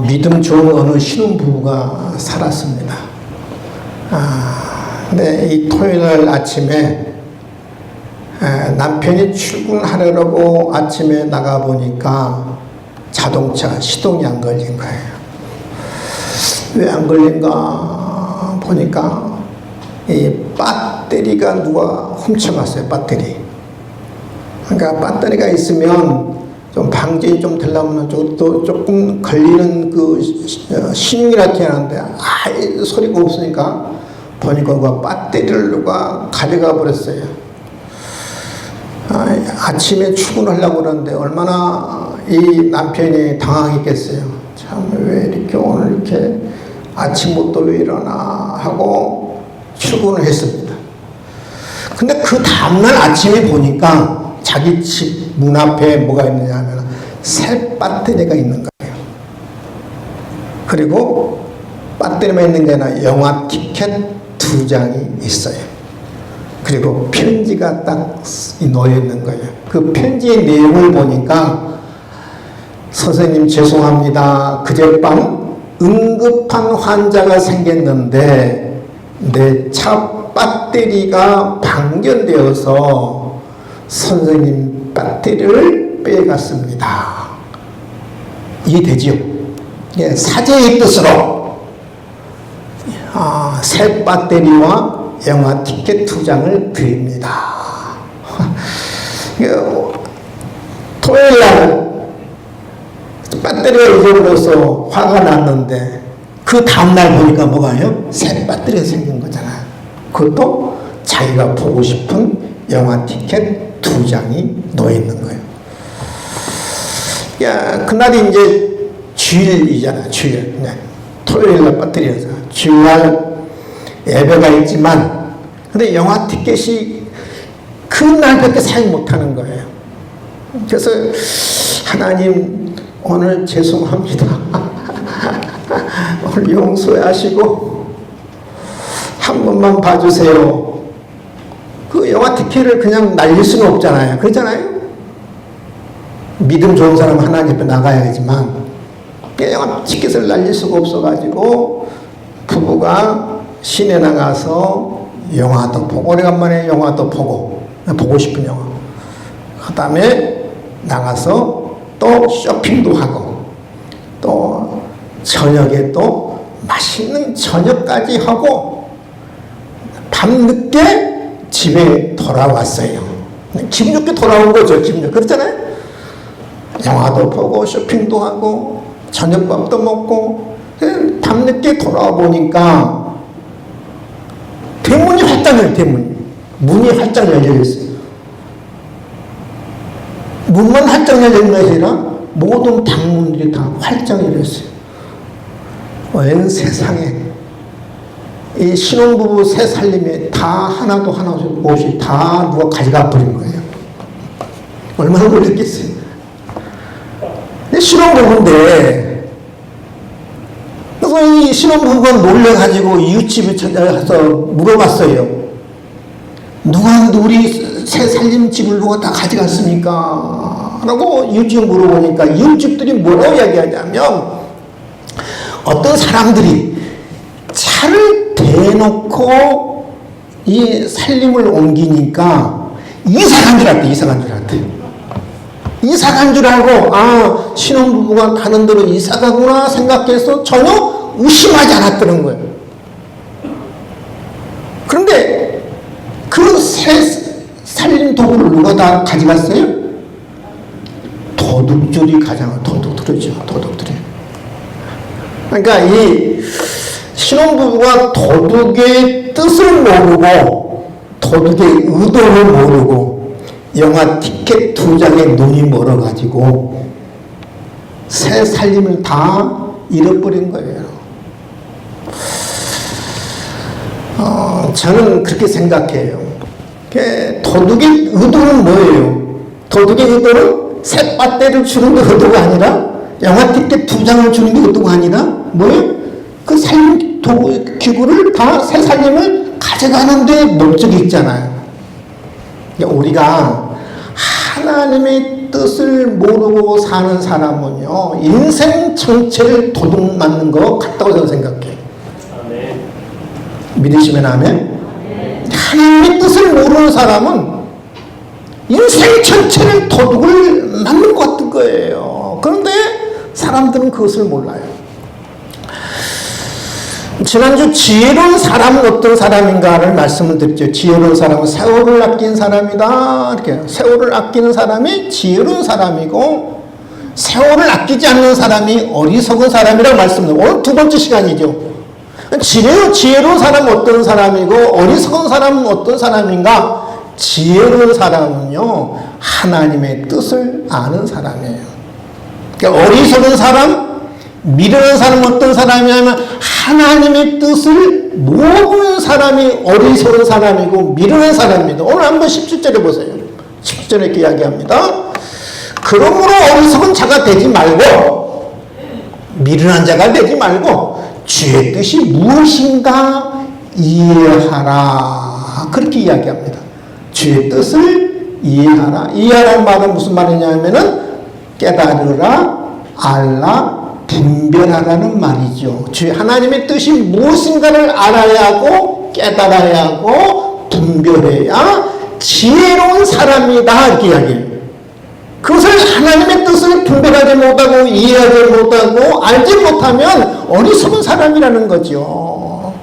믿음 좋은 어느 신혼부부가 살았습니다. 근데 이 토요일 아침에 남편이 출근하려고 아침에 나가보니까 자동차 시동이 안 걸린 거예요. 왜 안 걸린가 보니까 이 배터리가 누가 훔쳐갔어요. 배터리. 그러니까 배터리가 있으면 좀 방전이 좀 되려면 또 조금 걸리는 그 신용이라고 하는데 소리가 없으니까 보니까 누가 배터리를 누가 가져가 버렸어요. 아침에 출근하려고 그러는데 얼마나 이 남편이 당황했겠어요. 참 왜 이렇게 오늘 이렇게 아침부터 왜 일어나 하고 출근을 했습니다. 근데 그 다음날 아침에 보니까 자기 집 문 앞에 뭐가 있느냐 하면 새 배터리가 있는 거예요. 그리고 배터리만 있는 게 아니라 영화 티켓 2장이 있어요. 그리고 편지가 딱 놓여 있는 거예요. 그 편지의 내용을 보니까 선생님 죄송합니다. 그젯밤 응급한 환자가 생겼는데 내 차 배터리가 방전되어서 선생님 배터리를 빼갔습니다. 이해되지요? 예, 사제의 뜻으로 새 배터리와 영화 티켓 2장을 드립니다. 토요일날 배터리가 잊어버려서 화가 났는데 그 다음날 보니까 뭐가요? 새 배터리가 생긴 거잖아요. 그것도 자기가 보고 싶은 영화 티켓 2장이 놓여있는 거예요. 그날이 이제 주일이잖아요. 주일. 네. 토요일날 배터리여서 주일날 예배가 있지만 근데 영화 티켓이 그날밖에 사용 못하는 거예요. 그래서 하나님 오늘 죄송합니다. 오늘 용서하시고 한 번만 봐주세요. 그 영화 티켓을 그냥 날릴 수는 없잖아요. 그렇잖아요? 믿음 좋은 사람은 하나님 앞에 나가야지만 영화 티켓을 날릴 수가 없어가지고 부부가 시내 나가서 영화도 보고 오래간만에 영화도 보고 싶은 영화 그 다음에 나가서 또 쇼핑도 하고 또 저녁에 또 맛있는 저녁까지 하고 밤늦게 집에 돌아왔어요. 기분 좋게 돌아온 거죠. 기분 좋게. 그렇잖아요? 영화도 보고 쇼핑도 하고 저녁밥도 먹고 밤늦게 돌아와 보니까 대문이 활짝 열려요. 대문이. 문이 활짝 열려있어요. 문만 활짝 열린 것이 아니라 모든 방문들이 다 활짝 열렸어요. 온 세상에 이 신혼부부 새 살림에 다 하나도 옷이 다 누가 가져가 버린 거예요. 얼마나 놀랬겠어요. 신혼부부인데 그래서 이 신혼부부가 놀래가지고 이웃집에 찾아가서 물어봤어요. 누가 우리 새 살림집을 누가 다 가져갔습니까? 라고 이웃집에 물어보니까 이웃집들이 뭐라고 이야기하냐면 어떤 사람들이 차를 대놓고 이 살림을 옮기니까 이사간 줄 알았대. 이사간 줄 알고 신혼부부가 가는 대로 이사가구나 생각해서 전혀 의심하지 않았다는 거예요. 그런데 그 새 살림 도구를 누가 다 가져갔어요? 도둑들이 도둑들이죠. 그러니까 이 신혼부부가 도둑의 뜻을 모르고 도둑의 의도를 모르고 영화 티켓 2장에 눈이 멀어가지고 새 살림을 다 잃어버린 거예요. 저는 그렇게 생각해요. 도둑의 의도는 뭐예요? 도둑의 의도는 새 배터리를 주는 게 의도가 아니라 영화 티켓 2장을 주는 게 의도가 아니라 뭐예요? 그 살림 도구 기구를 다 새 살림을 가져가는 데 목적이 있잖아요. 우리가 하나님의 뜻을 모르고 사는 사람은요, 인생 전체를 도둑맞는 것 같다고 저는 생각해요. 믿으시면 아멘? 하나님의 뜻을 모르는 사람은 인생 전체를 도둑을 맞는 것 같은 거예요. 그런데 사람들은 그것을 몰라요. 지난주 지혜로운 사람은 어떤 사람인가를 말씀을 드렸죠. 지혜로운 사람은 세월을 아낀 사람이다. 이렇게 세월을 아끼는 사람이 지혜로운 사람이고, 세월을 아끼지 않는 사람이 어리석은 사람이라고 말씀드려요. 오늘 두 번째 시간이죠. 지혜로운 사람은 어떤 사람이고 어리석은 사람은 어떤 사람인가? 지혜로운 사람은요, 하나님의 뜻을 아는 사람이에요. 그러니까 어리석은 사람, 미련한 사람은 어떤 사람이냐면 하나님의 뜻을 모르는 사람이 어리석은 사람이고 미련한 사람입니다. 오늘 한번 17절에 보세요. 17절에 이렇게 이야기합니다. 그러므로 어리석은 자가 되지 말고 미련한 자가 되지 말고 주의 뜻이 무엇인가 이해하라. 그렇게 이야기합니다. 주의 뜻을 이해하라. 이해하라는 말은 무슨 말이냐면은 깨달으라, 알라, 분별하라는 말이죠. 주의 하나님의 뜻이 무엇인가를 알아야 하고 깨달아야 하고 분별해야 지혜로운 사람이다. 이렇게 이야기해요. 그것을 하나님의 뜻을 분별하지 못하고 이해하지 못하고 알지 못하면 어리석은 사람이라는 거죠.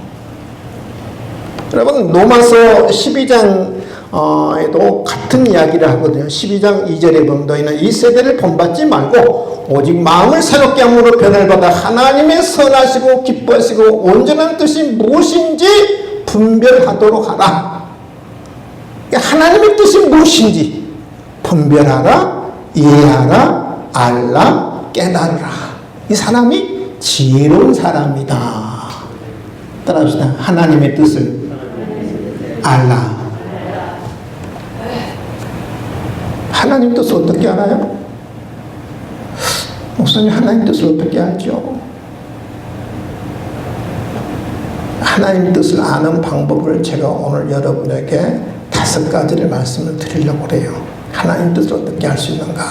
여러분, 로마서 12장에도 같은 이야기를 하거든요. 12장 2절에 보면 너희는 이 세대를 본받지 말고 오직 마음을 새롭게 함으로 변화를 받아 하나님의 선하시고 기뻐하시고 온전한 뜻이 무엇인지 분별하도록 하라. 하나님의 뜻이 무엇인지 분별하라, 이해하라, 알라, 깨달으라. 이 사람이 지혜로운 사람이다. 따라합시다. 하나님의 뜻을 알라. 하나님 뜻을 어떻게 알아요? 목사님, 하나님 뜻을 어떻게 알죠? 하나님 뜻을 아는 방법을 제가 오늘 여러분에게 5가지를 말씀을 드리려고 해요. 하나님 뜻을 어떻게 알 수 있는가?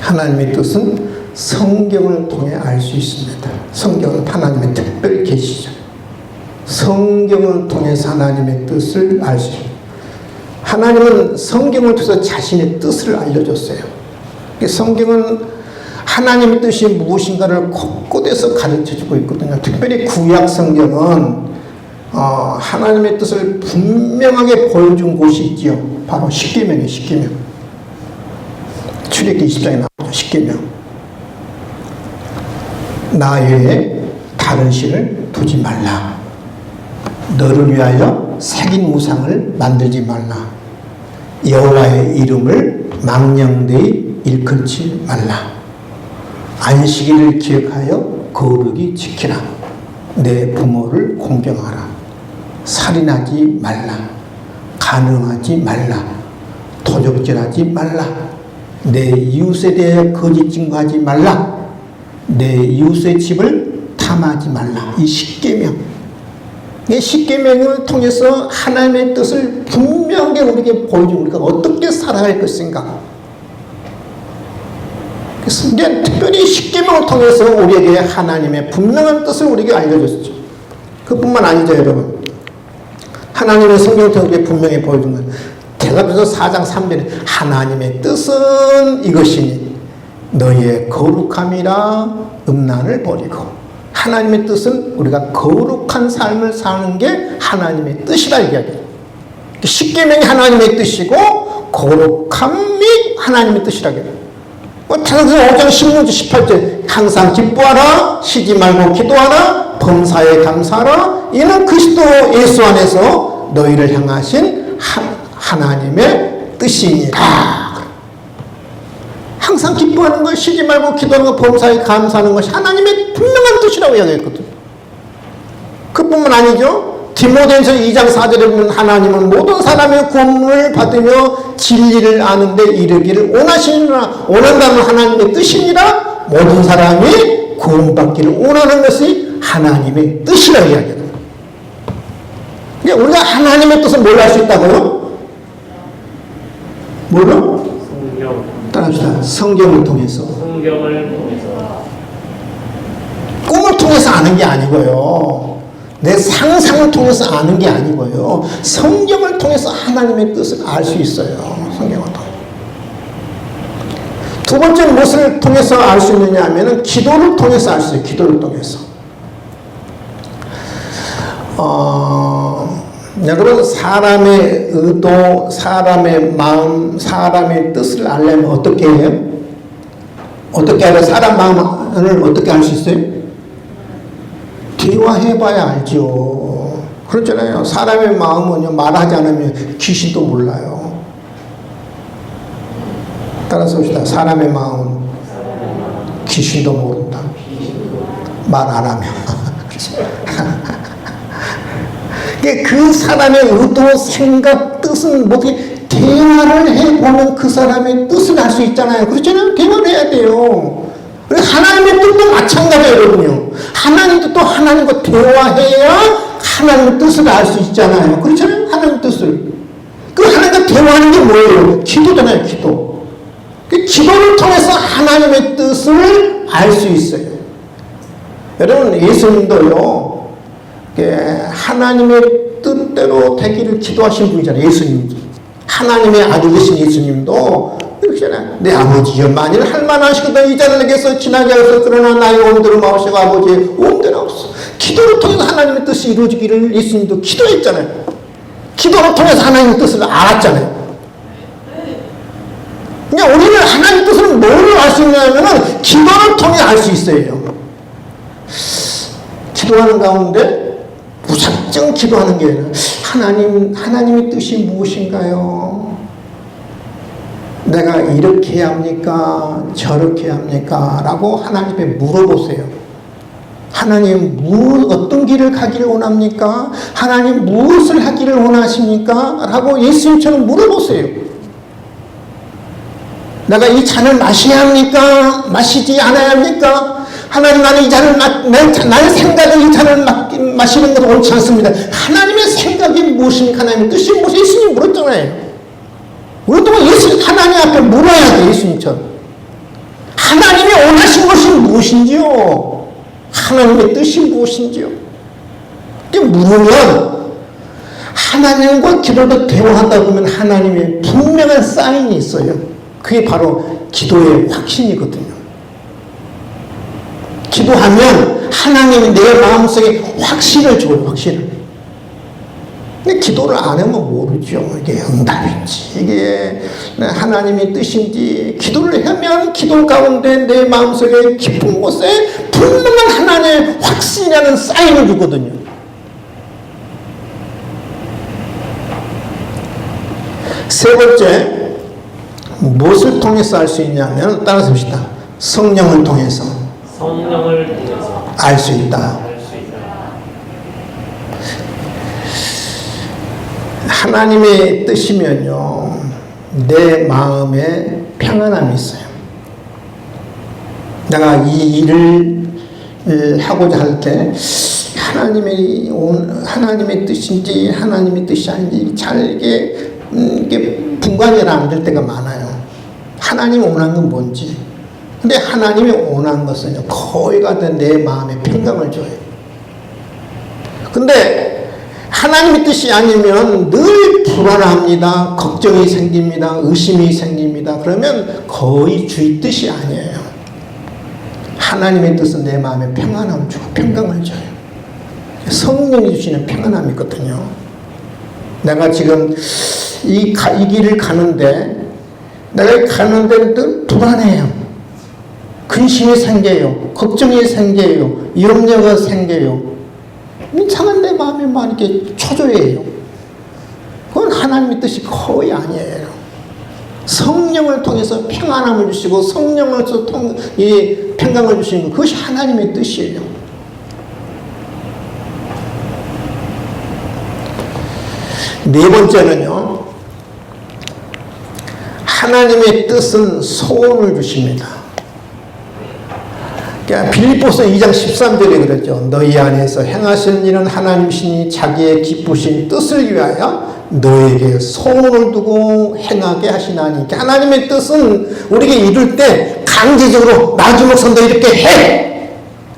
하나님의 뜻은 성경을 통해 알 수 있습니다. 성경은 하나님의 특별 계시죠. 성경을 통해서 하나님의 뜻을 알 수 있습니다. 하나님은 성경을 통해서 자신의 뜻을 알려줬어요. 성경은 하나님의 뜻이 무엇인가를 곳곳에서 가르쳐주고 있거든요. 특별히 구약 성경은 하나님의 뜻을 분명하게 보여준 곳이 있지요. 바로 십계명이에요. 십계명. 출애굽기 20장에 나오죠. 십계명. 나 외에 다른 신을 두지 말라. 너를 위하여 새긴 우상을 만들지 말라. 여호와의 이름을 망령되이 일컬지 말라. 안식일을 기억하여 거룩히 지키라. 내 부모를 공경하라. 살인하지 말라. 간음하지 말라. 도적질하지 말라. 내 이웃에 대해 거짓 증거하지 말라. 내 이웃의 집을 탐하지 말라. 이 십계명. 이 십계명을 통해서 하나님의 뜻을 분명하게 우리에게 보여주고 우리가 어떻게 살아갈 것인가. 그래서 이제 특별히 십계명을 통해서 우리에게 하나님의 분명한 뜻을 우리에게 알려줬죠. 그뿐만 아니죠, 여러분. 하나님의 성경을 통해 분명히 보여준 건 대가서 4장 3절에 하나님의 뜻은 이것이니 너희의 거룩함이라 음란을 버리고. 하나님의 뜻은 우리가 거룩한 삶을 사는 게 하나님의 뜻이라 이야기해요. 십계명이 하나님의 뜻이고 거룩함이 하나님의 뜻이라고 해요. 창세기 5장 16절 18절 항상 기뻐하라, 쉬지 말고 기도하라, 범사에 감사하라. 이는 그리스도 예수 안에서 너희를 향하신 하나님의 뜻이니라. 항상 기뻐하는 것, 쉬지 말고 기도하는 것, 범사에 감사하는 것이 하나님의 분명한 뜻이라고 이야기했거든요. 그뿐만 아니죠. 디모데전서 2장 4절에 보면 하나님은 모든 사람의 구원을 받으며 진리를 아는데 이르기를 원하시니라. 원한다는 하나님의 뜻이니라. 모든 사람이 구원받기를 원하는 것이 하나님의 뜻이라고 이야기합니다. 그러니까 우리가 하나님의 뜻을 뭘 알 수 있다고요? 뭐로? 성경. 따라합시다. 성경을 통해서. 성경을 통해서. 꿈을 통해서 아는 게 아니고요. 내 상상을 통해서 아는 게 아니고요. 성경을 통해서 하나님의 뜻을 알 수 있어요. 성경을 통해서. 두 번째는 무엇을 통해서 알 수 있느냐 하면은 기도를 통해서 알 수 있어요. 기도를 통해서. 여러분, 사람의 의도, 사람의 마음, 사람의 뜻을 알려면 어떻게 해요? 어떻게 알아요? 사람 마음을 어떻게 알 수 있어요? 대화해봐야 알죠. 그렇잖아요. 사람의 마음은요, 말하지 않으면 귀신도 몰라요. 따라서 봅시다. 사람의 마음은 귀신도 모른다. 말 안 하면. 그 사람의 의도, 생각, 뜻은 뭐지? 대화를 해보면 그 사람의 뜻을 알 수 있잖아요. 그렇잖아요. 대화를 해야 돼요. 하나님의 뜻도 마찬가지예요, 여러분요. 하나님도 또 하나님과 대화해야 하나님의 뜻을 알 수 있잖아요. 그렇잖아요. 하나님의 뜻을. 그 하나님과 대화하는 게 뭐예요? 기도잖아요, 기도. 그 기도를 통해서 하나님의 뜻을 알 수 있어요. 여러분, 예수님도요, 하나님의 뜻대로 되기를 기도하신 분이잖아요. 예수님도. 하나님의 아들 되신 예수님도 그렇잖아요. 내 아버지여, 만일 할 만하시거든 이 자를 내게서 지나게 하소서. 그러나 나의 온대로 마오시고 아버지의 온대로 없어. 기도를 통해서 하나님의 뜻이 이루어지기를 예수님도 기도했잖아요. 기도를 통해서 하나님의 뜻을 알았잖아요. 그냥 우리는 하나님의 뜻을 뭘로 알 수 있냐면은 기도를 통해 알 수 있어요. 기도하는 가운데 무작정 기도하는 게 아니라 하나님의 뜻이 무엇인가요? 내가 이렇게 해야 합니까? 저렇게 해야 합니까? 라고 하나님께 물어보세요. 하나님, 어떤 길을 가기를 원합니까? 하나님, 무엇을 하기를 원하십니까? 라고 예수님처럼 물어보세요. 내가 이 잔을 마셔야 합니까? 마시지 않아야 합니까? 하나님, 나는 이 잔을, 나의 생각에 이 잔을 마시는 것은 옳지 않습니다. 하나님의 생각이 무엇입니까? 하나님의 뜻이 무엇이 예수님 물었잖아요. 우리도 하나님 앞에 물어야 돼, 예수님처럼. 하나님이 원하신 것이 무엇인지요? 하나님의 뜻이 무엇인지요? 이렇게 물으면 하나님과 기도도 대화하다 보면 하나님의 분명한 사인이 있어요. 그게 바로 기도의 확신이거든요. 기도하면 하나님이 내 마음속에 확신을 줘요, 확신을. 근데 기도를 안 하면 모르죠. 이게 응답인지, 이게 하나님의 뜻인지. 기도를 하면 기도 가운데 내 마음속에 깊은 곳에 분명한 하나님의 확신이라는 사인을 주거든요. 세 번째, 무엇을 통해서 알 수 있냐면, 따라서 봅시다. 성령을 통해서. 성령을 통해서 알 수 있다. 하나님의 뜻이면요, 내 마음에 평안함이 있어요. 내가 이 일을 하고자 할 때 하나님의 뜻인지 하나님의 뜻이 아닌지 잘 이게 분간이 안 될 때가 많아요. 하나님이 원하는 건 뭔지. 근데 하나님이 원하는 것은 거의가 내 마음에 평강을 줘요. 근데 하나님의 뜻이 아니면 늘 불안합니다. 걱정이 생깁니다. 의심이 생깁니다. 그러면 거의 주의 뜻이 아니에요. 하나님의 뜻은 내 마음에 평안함을 주고 평강을 줘요. 성령이 주시는 평안함이 있거든요. 내가 지금 이 길을 가는데 내가 가는데 늘 불안해요. 근심이 생겨요. 걱정이 생겨요. 염려가 생겨요. 이상한 내 마음에 막 이렇게 초조해요. 그건 하나님의 뜻이 거의 아니에요. 성령을 통해서 평안함을 주시고 성령을 통해서 평강을 주시는 것, 그것이 하나님의 뜻이에요. 네 번째는요, 하나님의 뜻은 소원을 주십니다. 빌립보서 2장 13절에 그랬죠. 너희 안에서 행하시는 일은 하나님이시니 자기의 기쁘신 뜻을 위하여 너에게 소원을 두고 행하게 하시나니. 하나님의 뜻은 우리에게 이룰 때 강제적으로 나주목선 너 이렇게 해!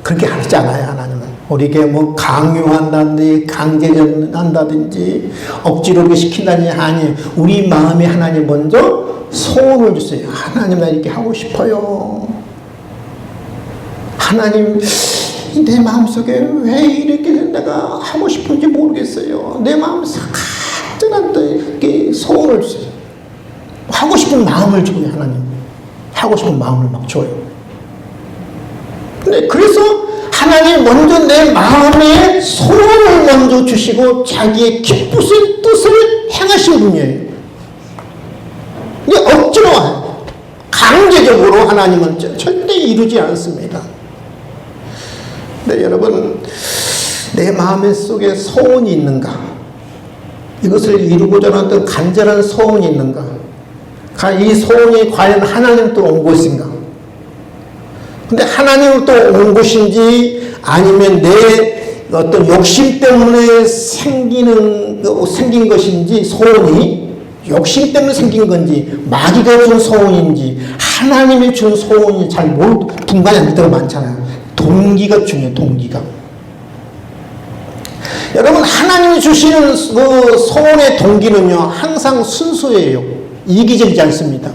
그렇게 하지 않아요. 하나님은 우리에게 뭐 강요한다든지 강제한다든지 억지로 이렇게 시킨다든지 아니에요. 우리 마음에 하나님 먼저 소원을 주세요. 하나님 나 이렇게 하고 싶어요. 하나님 내 마음속에 왜 이렇게 내가 하고 싶은지 모르겠어요. 내 마음속에 간절한 소원을 주세요. 하고 싶은 마음을 주고요. 하나님 하고 싶은 마음을 막 줘요. 근데 그래서 하나님 먼저 내 마음에 소원을 먼저 주시고 자기의 기쁘신 뜻을 행하신 분이에요. 근데 억지로 강제적으로 하나님은 절대 이루지 않습니다. 네, 여러분, 내 마음 속에 소원이 있는가? 이것을 이루고자 하는 어떤 간절한 소원이 있는가? 이 소원이 과연 하나님으로부터 온 것인가? 근데 하나님으로부터 온 것인지 아니면 내 어떤 욕심 때문에 생긴 것인지, 소원이 욕심 때문에 생긴 건지, 마귀가 준 소원인지, 하나님이 준 소원이 잘 분간이 안 될 때가 많잖아요. 동기가 중요해요. 동기가. 여러분 하나님이 주시는 그 소원의 동기는요 항상 순수해요. 이기적이지 않습니다.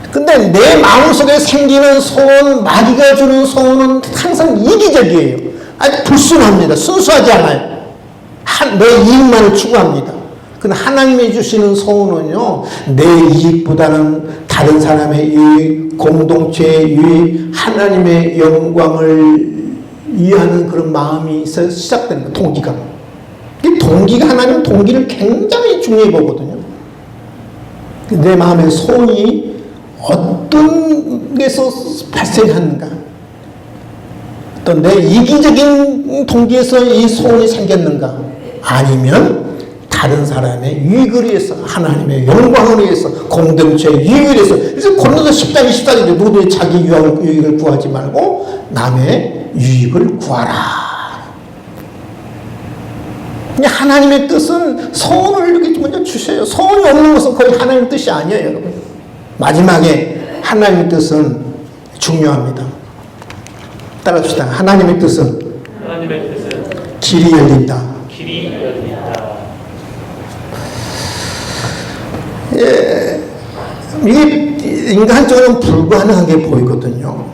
근데 내 마음속에 생기는 소원, 마귀가 주는 소원은 항상 이기적이에요. 아주 불순합니다. 순수하지 않아요. 내 이익만을 추구합니다. 근데 하나님이 주시는 소원은요 내 이익보다는 다른 사람의 이익, 공동체의 유익, 하나님의 영광을 위하는 그런 마음이 있어서 시작되는 거예요. 동기가. 이 동기가 하나님 동기를 굉장히 중요히 보거든요. 내 마음의 소원이 어떤 데서 발생하는가? 또 내 이기적인 동기에서 이 소원이 생겼는가? 아니면 다른 사람의 유익을 위해서, 하나님의 영광을 위해서, 공동체의 유익을 위해서. 그래서 고린도서 10장 24절에 누구든지 자기 유익을 구하지 말고 남의 유익을 구하라. 하나님의 뜻은 소원을 이렇게 먼저 주세요. 소원이 없는 것은 거의 하나님의 뜻이 아니에요, 여러분. 마지막에 하나님의 뜻은 중요합니다. 따라합시다. 하나님의 뜻은 길이 열린다. 길이 열린다. 예, 이게 인간적으로는 불가능하게 보이거든요.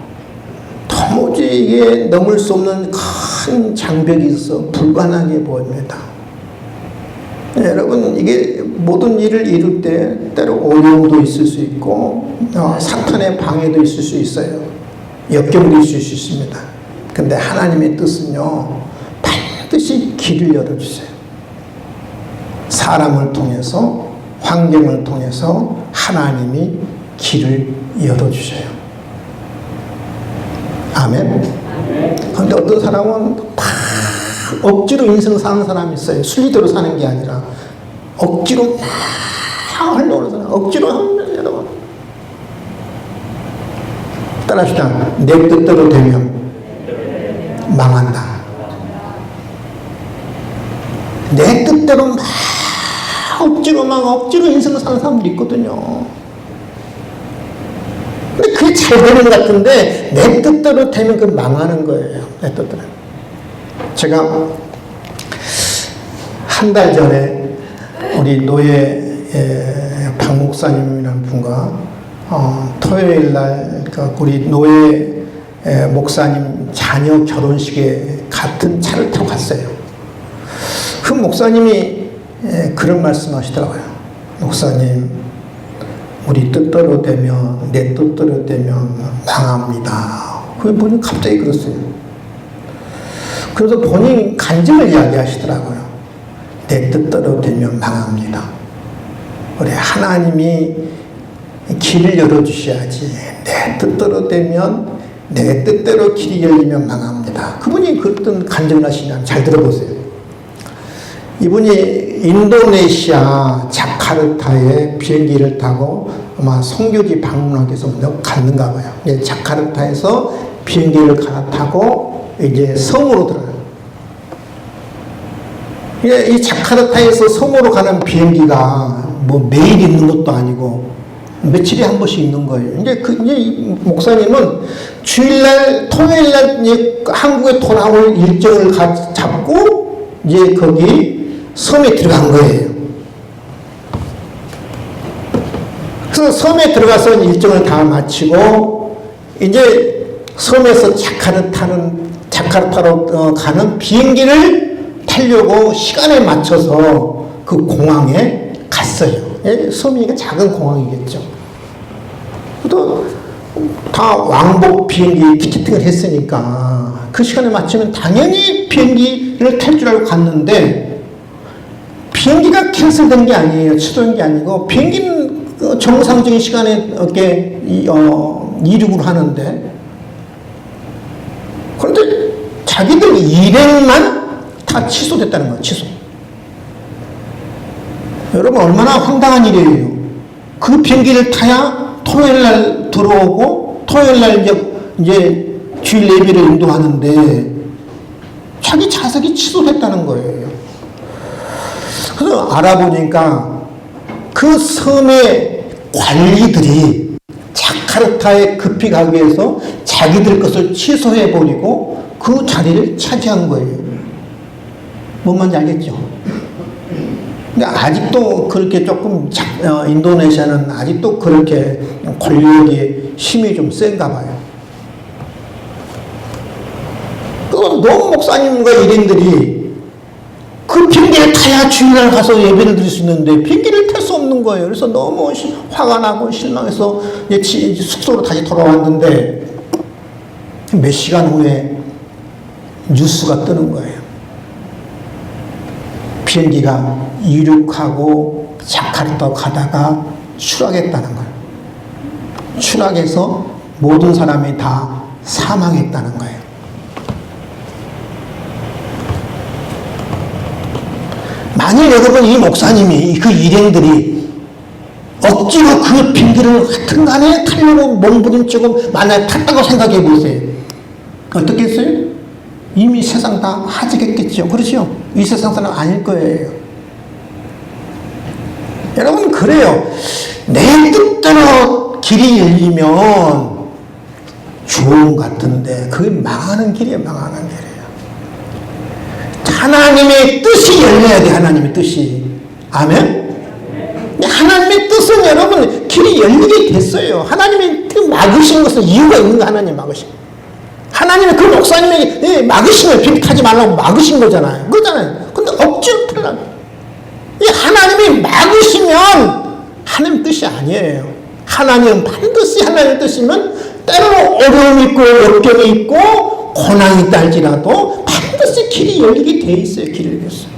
도무지 이게 넘을 수 없는 큰 장벽이 있어 불가능하게 보입니다. 예, 여러분 이게 모든 일을 이룰 때 때로 어려움도 있을 수 있고 사탄의 방해도 있을 수 있어요. 역경도 있을 수 있습니다. 근데 하나님의 뜻은요 반드시 길을 열어주세요. 사람을 통해서 환경을 통해서 하나님이 길을 열어주셔요. 아멘. 그런데 어떤 사람은 막 억지로 인생 사는 사람이 있어요. 순리대로 사는 게 아니라 억지로 막 하려고 하는 사람. 억지로 하면 여러분 따라합시다. 내 뜻대로 되면 망한다. 내 뜻대로 막 억지로 인생을 사는 사람들이 있거든요. 근데 그게 잘 되는 것 같은데 내 뜻대로 되면 그 망하는 거예요. 내 뜻대로. 제가 한 달 전에 우리 노예 박 목사님이라는 분과 토요일 날 우리 노예 목사님 자녀 결혼식에 같은 차를 타고 갔어요. 그 목사님이 그런 말씀 하시더라고요. 목사님, 우리 뜻대로 되면, 내 뜻대로 되면 망합니다. 그분이 갑자기 그랬어요. 그래서 본인 간증을 이야기하시더라고요. 내 뜻대로 되면 망합니다. 우리 하나님이 길을 열어주셔야지. 내 뜻대로 되면, 내 뜻대로 길이 열리면 망합니다. 그분이 그랬던 간증을 하시냐면 잘 들어보세요. 이분이 인도네시아 자카르타에 비행기를 타고 아마 선교지 방문하기 위해서 갔는가 봐요. 자카르타에서 비행기를 갈아타고 이제 섬으로 들어가요. 이 자카르타에서 섬으로 가는 비행기가 뭐 매일 있는 것도 아니고 며칠에 한 번씩 있는 거예요. 이제 이 목사님은 주일날, 토요일날 이제 한국에 돌아올 일정을 잡고 이제 거기 섬에 들어간 거예요. 그래서 섬에 들어가서 일정을 다 마치고 이제 섬에서 자카르타로 가는 비행기를 타려고 시간에 맞춰서 그 공항에 갔어요. 섬이니까 작은 공항이겠죠. 또 다 왕복 비행기 티켓팅을 했으니까 그 시간에 맞추면 당연히 비행기를 탈 줄 알고 갔는데 비행기가 캔슬된 게 아니에요. 취소된 게 아니고 비행기는 정상적인 시간에 이렇게 이륙을 하는데 그런데 자기들 일행만 다 취소됐다는 거예요. 취소. 여러분 얼마나 황당한 일이에요. 그 비행기를 타야 토요일날 들어오고 토요일날 이제 주일 예배를 인도하는데 자기 좌석이 취소됐다는 거예요. 그래서 알아보니까 그 섬의 관리들이 자카르타에 급히 가기 위해서 자기들 것을 취소해버리고 그 자리를 차지한 거예요. 뭔 말인지 알겠죠? 근데 아직도 그렇게 조금 인도네시아는 아직도 그렇게 권력의 힘이 좀 센가 봐요. 그건 너무 목사님과 일행들이 그 비행기를 타야 주일날 가서 예배를 드릴 수 있는데 비행기를 탈 수 없는 거예요. 그래서 너무 화가 나고 실망해서 숙소로 다시 돌아왔는데 몇 시간 후에 뉴스가 뜨는 거예요. 비행기가 이륙하고 자카르타 가다가 추락했다는 거예요. 추락해서 모든 사람이 다 사망했다는 거예요. 만일 여러분 이 목사님이 그 일행들이 억지로 그 비행기를 하여튼 간에 타려고 몸부림치고 만약에 탔다고 생각해 보세요. 어떻게 했어요? 이미 세상 다 하직했겠죠. 그렇죠? 이 세상 사람 아닐 거예요. 여러분 그래요. 내 뜻대로 길이 열리면 좋은 것 같은데 그게 망하는 길이에요. 망하는 길이에요. 하나님의 뜻이 열려야 돼. 하나님의 뜻이. 아멘? 하나님의 뜻은 여러분 길이 열리게 됐어요. 하나님이 막으신 것은 이유가 있는 거. 하나님 막으신 거. 하나님은 그 목사님에게 막으시면 비행기 타지 말라고 막으신 거잖아요. 그러잖아요. 근데 억지로 타려고. 이 하나님이 막으시면 하나님 뜻이 아니에요. 하나님은 반드시 하나님의 뜻이면 때로 어려움이 있고 역경이 있고 고난이 있다 할지라도 반드시 길이 열리게 돼 있어요. 길이 열렸어요.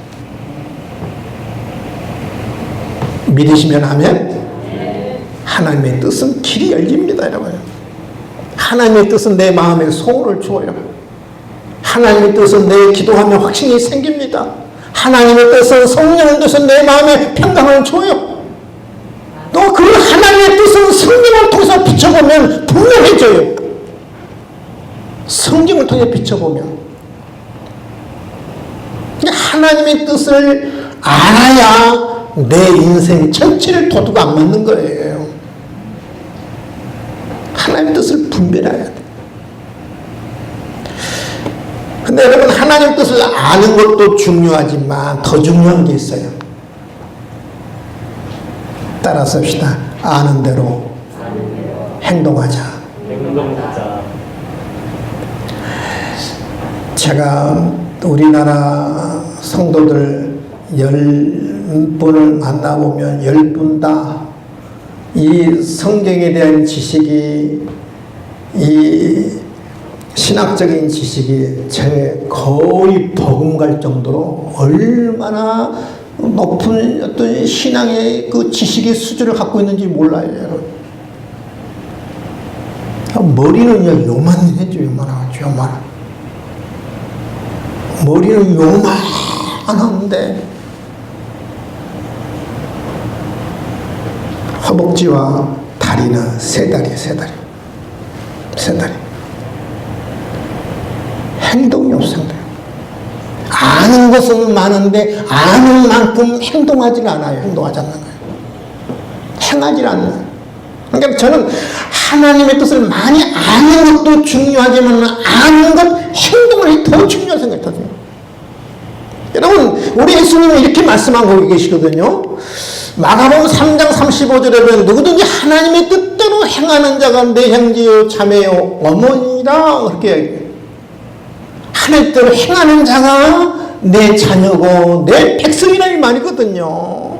믿으시면 하면 하나님의 뜻은 길이 열립니다. 여러분. 하나님의 뜻은 내 마음에 소원을 주어요. 하나님의 뜻은 내 기도하면 확신이 생깁니다. 하나님의 뜻은 성령의 뜻은 내 마음에 평강을 줘요. 또 그 하나님의 뜻은 성경을 통해서 비춰보면 분명해져요. 성경을 통해 비춰보면 하나님의 뜻을 알아야 내 인생 전체를 도두가 안 맞는 거예요. 하나님의 뜻을 분별해야 돼. 근데 여러분 하나님의 뜻을 아는 것도 중요하지만 더 중요한 게 있어요. 따라서 합시다. 아는 대로 행동하자. 제가 우리나라 성도들 10분을 만나보면 10분 다 이 성경에 대한 지식이 이 신학적인 지식이 제 거의 버금갈 정도로 얼마나 높은 어떤 신앙의 그 지식의 수준을 갖고 있는지 몰라요, 여러분. 머리는 요만해져, 요만하죠, 요만. 머리는 요만한데 허벅지와 다리는 세 다리. 행동이 없습니다. 아는 것은 많은데 아는 만큼 행동하지 않아요. 행동하지 않는 거예요. 행하지 않는. 그러니까 저는 하나님의 뜻을 많이 아는 것도 중요하지만 아는 것, 행동을 더 중요하게 생각하거든요. 여러분, 우리 예수님은 이렇게 말씀하고 계시거든요. 마가복음 3장 35절에 보면 누구든지 하나님의 뜻대로 행하는 자가 내 형제요 자매요 어머니라 그렇게 얘기해요. 하나님의 뜻대로 행하는 자가 내 자녀고 내 백성이라 이 말이거든요.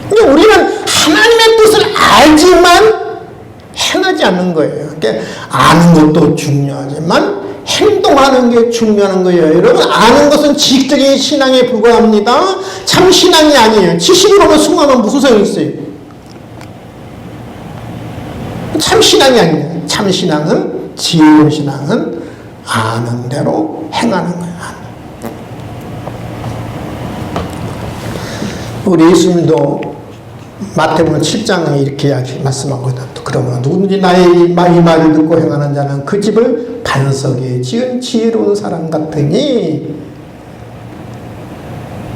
근데 우리는 하나님의 뜻을 알지만 행하지 않는 거예요. 그러니까 아는 것도 중요하지만 행동하는 게 중요한 거예요. 여러분, 아는 것은 지식적인 신앙에 불과합니다. 참 신앙이 아니에요. 지식으로만 승화하면 무슨 소용이 있어요? 참 신앙이 아니에요. 참 신앙은, 지혜로운 신앙은 아는 대로 행하는 거예요. 우리 예수님도 마태복음 7장에 이렇게 말씀하거든. 그러면 누구든지 나의 말을 듣고 행하는 자는 그 집을 반석에 지은 지혜로운 사람 같으니,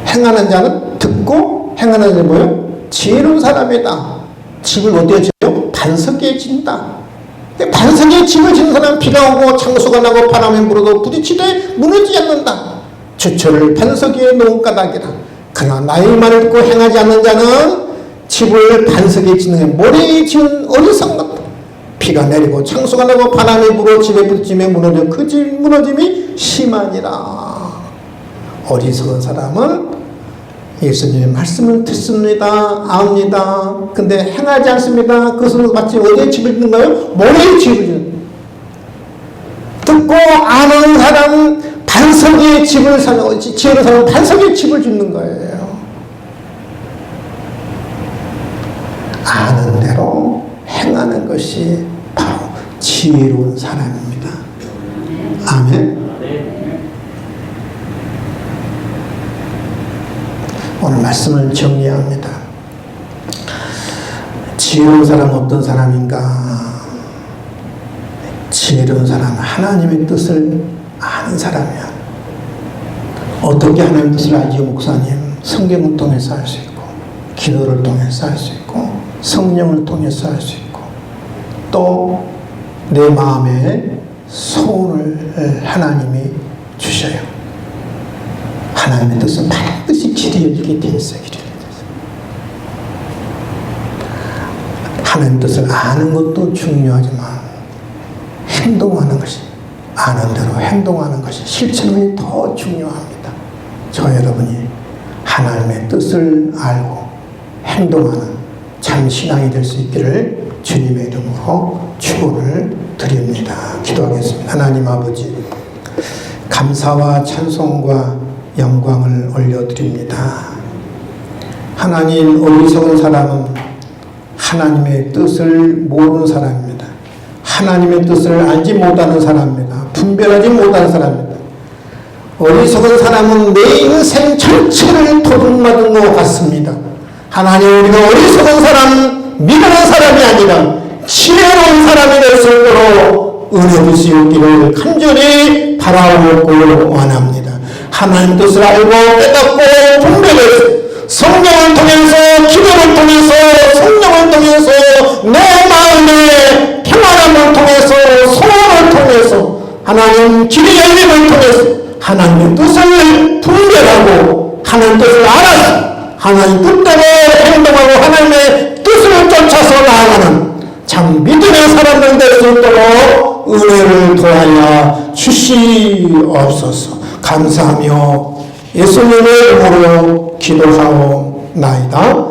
행하는 자는 듣고 행하는 자는 뭐예요? 지혜로운 사람이다. 집을 어디에 지어요? 반석에 짓는다. 반석에 집을 짓는 사람은 비가 오고 창수가 나고 바람이 불어도 부딪히되 무너지지 않는다. 주철을 반석 위에 놓은 까닭이라. 그러나 나의 말을 듣고 행하지 않는 자는 집을 반석에 짓는 모래에 지은 어리석은 같다. 비가 내리고 창수가 나고 바람이 불어 집에 부딪히며 무너져 그 집 무너짐이 심하니라. 어리석은 사람은 예수님의 말씀을 듣습니다. 압니다. 근데 행하지 않습니다. 그것은 마치 어디에 집을 짓는가요? 모래에 집을 짓는. 듣고 아는 사람은 반석에 집을 사는, 지혜로운 사람은 반석에 집을 짓는 거예요. 아는 대로 행하는 것이 바로 지혜로운 사람입니다. 아멘. 오늘 말씀을 정리합니다. 지혜로운 사람은 어떤 사람인가? 지혜로운 사람은 하나님의 뜻을 아는 사람이야. 어떻게 하나님의 뜻을 알지요, 목사님? 성경을 통해서 알 수 있고, 기도를 통해서 알 수 있고, 성령을 통해서 알 수 있고, 또 내 마음에 소원을 하나님이 주셔요. 하나님의 뜻은 반드시 길이 열리게 되어 있어요. 하나님의 뜻을 아는 것도 중요하지만 행동하는 것이, 아는 대로 행동하는 것이, 실천이 더 중요합니다. 저 여러분이 하나님의 뜻을 알고 행동하는 참 신앙이 될 수 있기를 주님의 이름으로 축원을 드립니다. 기도하겠습니다. 하나님 아버지, 감사와 찬송과 영광을 올려드립니다. 하나님, 어리석은 사람은 하나님의 뜻을 모르는 사람입니다. 하나님의 뜻을 알지 못하는 사람입니다. 분별하지 못하는 사람입니다. 어리석은 사람은 내 인생 전체를 도둑맞은 것 같습니다. 하나님, 우리가 어리석은 사람, 미련한 사람이 아니라 지혜로운 사람이 될 수 있도록 은혜 주시기를 간절히 바라옵고 원합니다. 하나님 뜻을 알고 깨닫고 분별해서 성령을 통해서, 기도를 통해서, 성령을 통해서, 내 마음의 평안함을 통해서, 소원을 통해서, 하나님 길이 열림을 통해서 하나님의 뜻을 분별하고 하나님 뜻을 알아서 하나님 뜻대로 행동하고 하나님의 뜻을 쫓아서 나아가는 참 믿음의 사람들 될 수 있도록 은혜를 더하여 주시옵소서. 감사하며 예수님의 이름으로 기도하옵나이다.